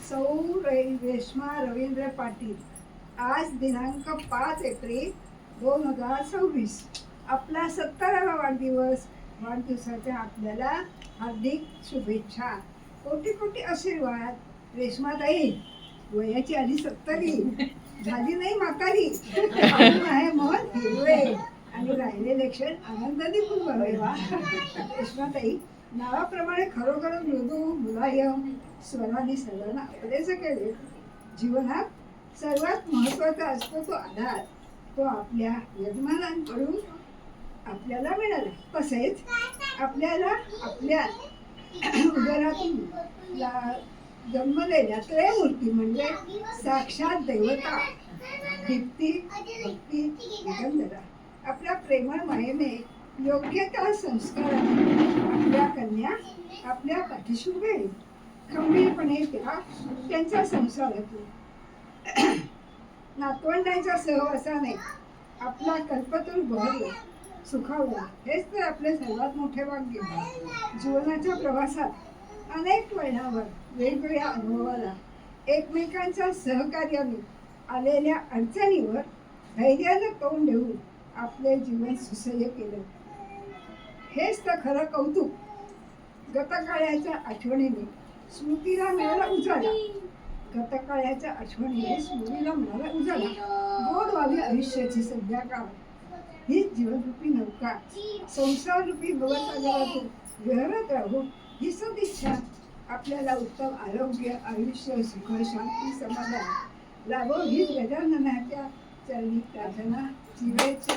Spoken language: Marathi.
सौ रेश्मा रवींद्र पाटील. आज दिनांक 5 एप्रिल 2026. आपला 70वा वाढदिवस. वाढदिवसाच्या आपल्याला हार्दिक शुभेच्छा. कोटी कोटी आशीर्वाद. रेश्माताई वयाची आली 70, झाली नाही म्हातारी. अजून आहे मन हिरवे आणि राहिलेले क्षण आनंदाने पुरवावेवा. रेश्माताई नावाप्रमाणे खरोखर मृदू मुलायम स्वराने सर्वांना आपलेच केले. जीवनात सर्वात महत्वाचा असतो तो आधार. तो आपल्या यजमानांकडून आपल्याला मिळाला. तसेच आपल्याला आपल्या उदरातून जन्मलेल्या त्रयमूर्ती म्हणजे साक्षात देवता दीप्ती भक्ती दिगंधरा आपल्या प्रेमळ मायेने योग्य त्या संस्काराने आपल्या कन्या आपल्या पाठीशी उभे आहेत. खंबीरपणे त्या त्यांच्या संसारातून नातवंडांच्या सहवासाने आपला कल्पतरू बहरला सुखावला. हेच तर आपले सर्वात मोठे भाग्य. जीवनाच्या प्रवासात अनेक वळणावर वेगवेगळ्या अनुभवाला एकमेकांच्या सहकार्याने आलेल्या अडचणीवर धैर्यानं तोंड देऊन आपले जीवन सुसह्य केलं. हेच तर खरं कौतुक. गतकाळाच्या आठवणीने स्मृतीला मिळाला उजाळा. गतकाळाच्या आठवणीने स्मृतीला मिळाला उजाळा. गोड व्हावी आयुष्याची सध्या काळ. हीच जीवनरूपी नौका संसाररूपी भवसागरातून विहरत राहू ही सदिच्छा. आपल्याला उत्तम आरोग्य आयुष्य सुख शांती समाधान लाभो हीच गजाननाच्या चरणी प्रार्थना. जीवेच्या